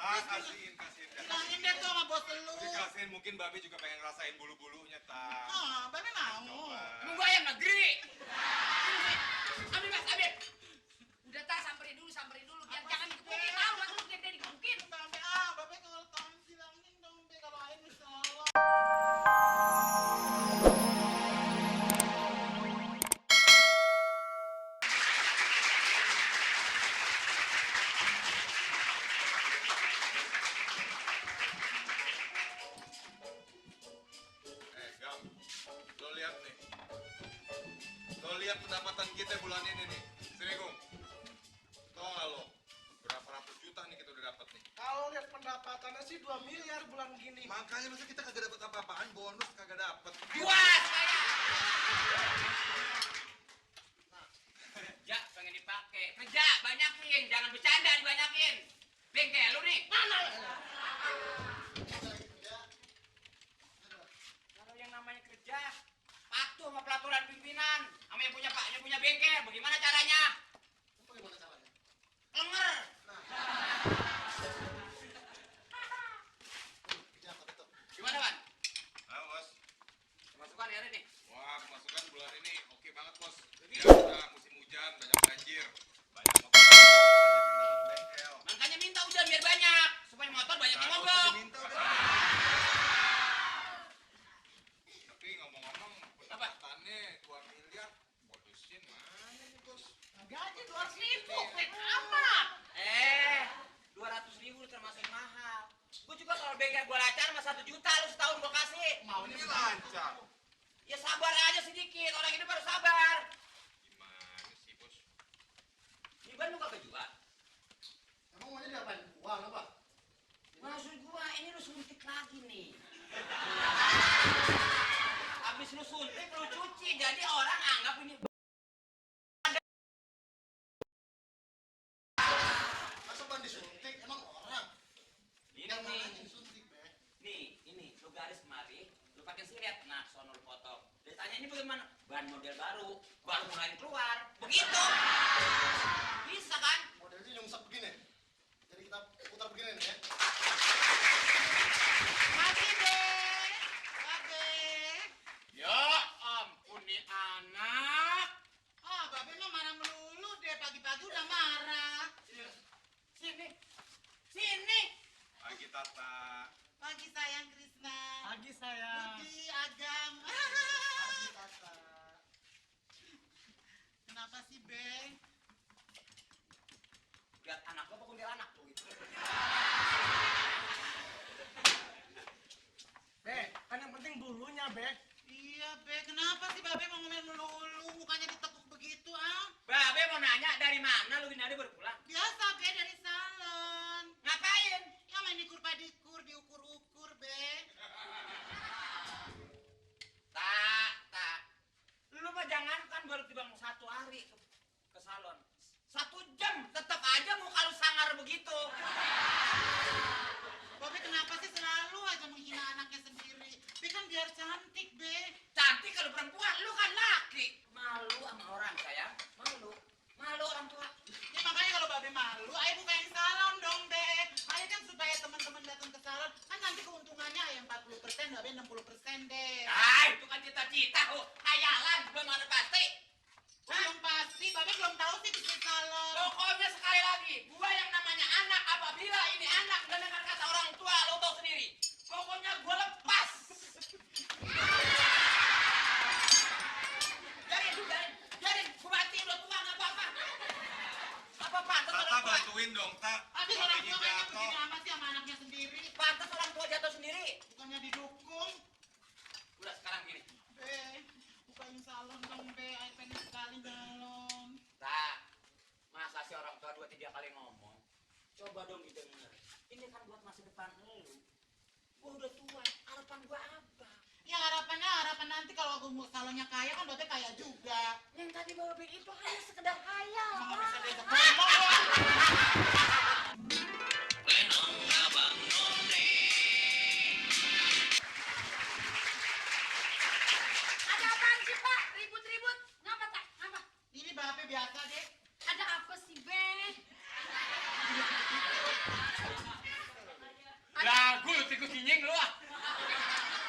Kasihin. Bilangin deh tuh sama bos lu. Dikasihin mungkin Babe juga pengen ngerasain bulu-bulunya, tak. Babe mau. Nunggu ayam negeri. Ambil mas, ambil. Udah tak samperin dulu biar jangan dikepukin. Tahu lah lu gede dikepukin. Babe kalau tahun bilangin dong be kalau ayam salah. Gam, lo lihat nih. Lo lihat pendapatan kita bulan ini nih. Sini, Gung. Tau gak lo? Berapa ratus juta nih kita udah dapat nih. Kalau lihat pendapatannya sih 2 miliar bulan gini. Makanya masa kita kagak dapat apa-apaan, bonus kagak dapat. Jual kerja pengen dipakai. Kerja banyakin, jangan bercanda dibanyakin. Bengkel lu nih. Mana? Kalau yang namanya kerja, patuh sama peraturan pimpinan, sama yang punya bengkel. Bagaimana caranya? Bagaimana caranya? Lenger. Gimana, Pan? Nah, Bos. Masukan ya nih. Wah, pemasukan bulan ini oke banget, Bos. Ya udah musim hujan, banyak banjir. Banyak motor, banyak yang datang ke bengkel. Makanya minta hujan biar banyak, supaya motor banyak yang mogok. Minta udah. Tapi ngomong-ngomong, pendapatannya 2 miliar. Bonusin mana nih, Bos? Gaji 200.000, keren amat. 200.000 termasuk mahal. Gue juga kalau bengkel gue lancar sama 1 juta lu setahun gue kasih. Maunya lancar. Ya sabar aja sedikit, orang hidup harus sabar. Gimana sih, Bos? Ini ban lu kagak jual. Emang maunya diapain? Uang apa? Maksud gua ini lu suntik lagi nih. Habis lu suntik lu cuci, jadi orang anggap ini Masa ban disuntik? Emang orang? ini Yang nih. mana yang disuntik, be? Nih, ini lu garis kemari, lu pakai silet, nah sono lu potong. Dia tanya ini bagaimana? Ban model baru mulai keluar. Begitu. Bisa kan? Modelnya nyungsep begini. Jadi kita putar begini nih ya. Makasih deh. Babe. Ya ampun nih anak. Babe mah marah melulu deh, pagi-pagi udah marah. Sini. Pagi, Tata. Pagi sayang Krisna. Pagi sayang. Budi, Agam. Pagi Tata. Kenapa sih, Be? Lihat anak lo apa kuntilanak tuh gitu. Be, kan yang penting bulunya, Be. Iya, Be. Kenapa sih Babe mau ngomel melulu? Mukanya ditekuk begitu, Babe mau nanya dari mana lu ini berpulang? Biasa, Be, dari salon. Ngapain? Ya main dikur-padikur, diukur-ukur, Be. Tak. Lu mah jangankan baru tiba 1 hari ke salon. 1 jam tetap aja muka lu sangar begitu. Babe kenapa sih selalu aja menghina anaknya sendiri? Be kan biar cantik, Be. Cantik kalau perempuan, lu kan laki. Malu sama orang sayang, malu orang tua. Ya makanya kalau Babe malu, ayo bukain salon dong, Be. Ayo kan supaya teman-teman datang ke salon, kan nanti keuntungannya ya 40%, Babe 60% deh. Itu kan cita-cita, hayalan, belum ada pasti. Belum pasti, Babe belum tahu sih bisnis salon. Pokoknya sekali lagi, gua yang namanya anak, apabila ini anak mendengar kata orang tua, lo tau sendiri. Pokoknya gua lepas. Jarin, gua matiin lo tua nggak apa-apa. Apa pantas Tata orang tua? bantuin dong, Tak. Habis orang tua kayaknya begini amat sih sama anaknya sendiri. Pantas orang tua jatuh sendiri. Bukannya didukung. Udah sekarang gini. Be, bukain salon dong, Be. Ayo pengen sekali nyalon. Tak, masa sih orang tua 2-3 kali ngomong? Coba dong didengar. Ini kan buat masa depan lu. Gua udah tua, harapan gua apa? Ya harapan nanti kalau aku mau salonnya kaya kan Babe kaya juga. Yang tadi bawa beli itu hanya sekedar hayal. Emang nggak bisa diajak ngomong ya. Ada apaan sih, Pak? Ribut-ribut. Ngapa, Tak? Ngapa? Ini Babe biasa deh. Ada apa sih, Be? ikut nyinying lu ah.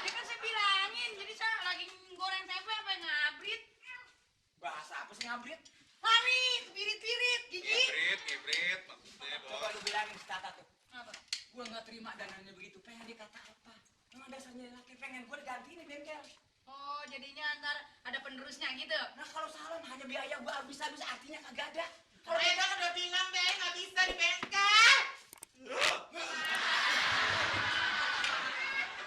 Ya kan saya bilangin, jadi saya lagi goreng tempe apa yang ngabrit. Bahasa apa sih ngabrit? Lari, pirit-pirit, gigi. Ngibrit maksudnya Coba bos. lu bilangin si Tata tuh. Apa? Gua nggak terima dananya begitu. Pengen dikata apa? Memang dasarnya laki pengen gua diganti nih bengkel. Oh, jadinya ntar ada penerusnya gitu. Nah kalau salon hanya biaya gua habis-habis artinya kagak ada. Kalau mereka kan udah bilang deh nggak bisa di bengkel.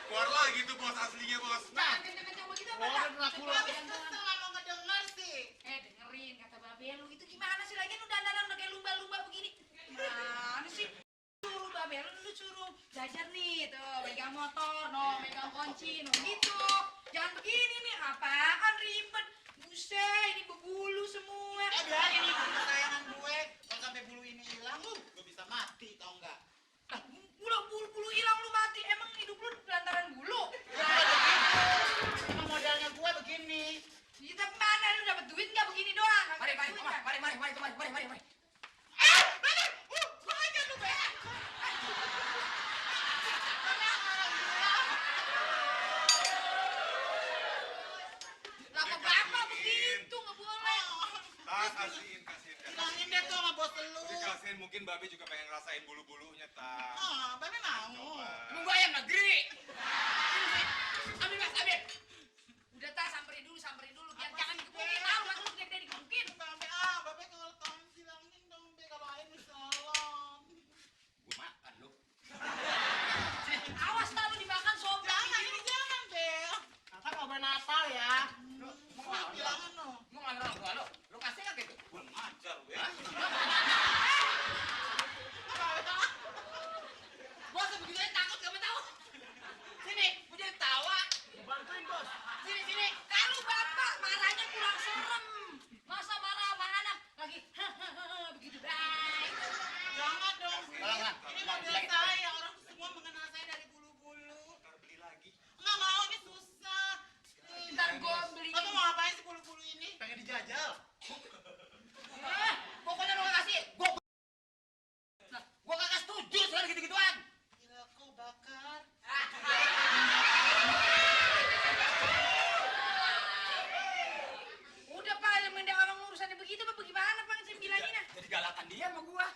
Keluar lagi tuh bos aslinya bos. Jangan kenceng-kenceng begitu apa? Mau kena pulang. Habis kesel nggak mau ngedenger sih. Dengerin kata babe lu itu gimana sih lagi lu dandanan udah kayak lumba-lumba begini. Gimana sih? Suruh babe lu suruh belajar nih tuh megang motor, no megang kunci, no gitu. Jangan begini nih, apaan ribet. Buset, ini berbulu semua. Biarin ini kesayangan gue. Kalau sampai bulu ini hilang lu, gue bisa mati tau nggak? Lah, bulu hilang lu mati. Emang hidup lu lantaran bulu? Emang modalnya gue begini. Kita mana lu dapat duit nggak begini doang? Mari, mari, Duit mari, nggak? mari, mari, mari, mari, mari, mari. Gue aja lu be. Lah kok bapak begitu nggak boleh. Kasihin. Bilangin deh tuh sama bos lu. Dikasihin mungkin babe juga pengen ngerasain bulu-bulunya tak. Babe mau. Coba. Emang gua ayam negeri. Ambil mas, ambil. Udah tak samperin dulu biar jangan dikepukin. Tahu lah lu gede dikepukin. Babe babe kalau tahun bilangin dong be kalau air di salon. Gua makan lu. Awas tak lu dimakan sobra. Jangan be. Kan obat Natal ya. Bilangin lo. Mau ngambil orang tua lu? Lu kasih nggak gitu? Kurang ajar be. Bos begitu aja takut gak mau tahu. Sini, gua jadi tawa. Bantuin bos. Sini. Kalau bapak marahnya kurang serem. Masa marah sama anak lagi begitu baik. Jangan dong. Jangan. Ini model saya. Orang tuh semua mengenal saya dari bulu-bulu. Ntar beli lagi. Nggak mau ini susah. Ntar gua beli. Kamu mau ngapain sih bulu-bulu ini? Pengen dijajal. Pokoknya lu gak kasih. Gua kagak setuju soal gitu-gituan. Gila kau bakar. Udah pak, yang mendak orang urusannya begitu apa bagaimana pak? Saya bilangin ah. Jadi galakan dia sama gua.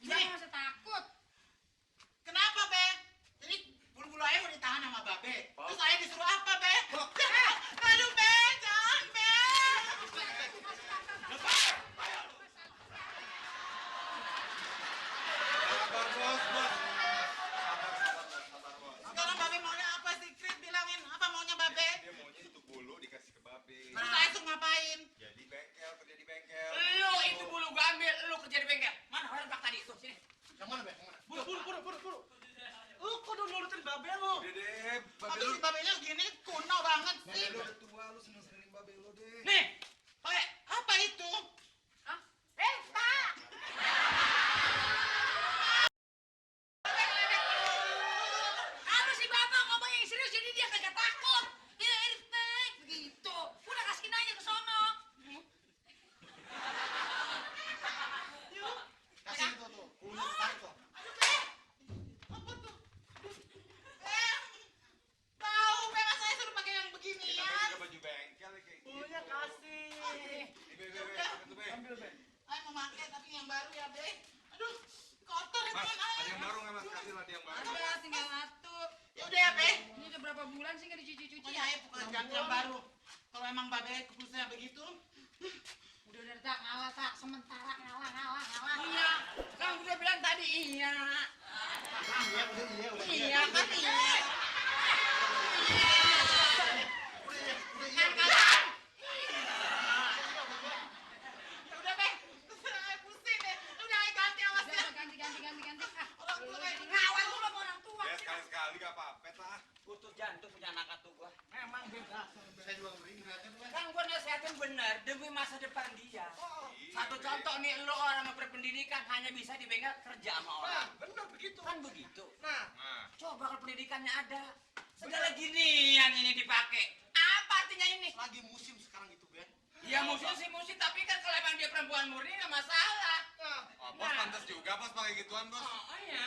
Jangan masa takut. Kenapa be? Jadi bulu-bulu ayah mau ditahan sama babe. Terus ayah disuruh apa be? Aduh be, jangan be. Sabar bos. Sabar bos. Sekarang babe maunya apa sih? Kris bilangin apa maunya babe? Dia maunya itu bulu dikasih ke babe. Terus ayah tuh ngapain? Jadi bengkel, kerja di bengkel. Lu itu bulu gua ambil, lu kerja di bengkel. Mana orang bak tadi? Tuh, sini. Yang mana be? Yang mana? Buru. Lu kudu nurutin babe lu. Udah deh, babe Tapi lu. si babenya gini kuno banget Babe sih. lu udah tua, lu seneng-senengin babe lu deh. Nih, Pakai apa itu? Hah? Pak. Kalau si bapak ngomong yang serius jadi dia kagak takut. Dia naik begitu. Udah kasihin aja ke sono. Kasih itu tuh. Bulunya tarik tuh. Aduh be. Apa tuh? Tahu be masa saya suruh pakai yang Kita beginian? juga baju bengkel kayak gitu. Bulunya kasih. Be, itu be. Ambil be. Ayah mau pakai tapi yang baru ya be. Aduh kotor ya Mas, tangan ada ayah. yang baru nggak mas? Kasih lah dia yang baru. Ada tinggal satu. Ya udah ya be. Ini udah berapa bulan sih nggak dicuci-cuci? Pokoknya ayah bukan ganti yang baru. Kalau emang babe kepulsanya begitu, Udah tak ngalah tak sementara ngalah. iya. Kan gua bilang tadi iya. Udah. Iya kan iya. udah be. Terserah ayah pusing deh. Udah ayah ganti awas ya. Ganti. Ah, Orang tua kayak jadi ngawal lu sama orang tua. Ya sekali-sekali gak apa-apa lah. Butuh jantung punya anak atuh gua. Memang beda. Saya juga ngeri ngeliatin lu. Kan gua nasihatin bener demi masa depan dia. Satu contoh nih, lo orang yang berpendidikan hanya bisa di bengkel kerja sama orang. Benar begitu. Kan begitu. Nah, Nah, Coba kalau pendidikannya ada. Segala ginian ini dipakai. Apa artinya ini? lagi musim sekarang itu Ben. Ya musim sih musim, tapi kan kalau emang dia perempuan murni nggak masalah. oh, bos pantas juga bos pakai gituan bos. Oh, ya.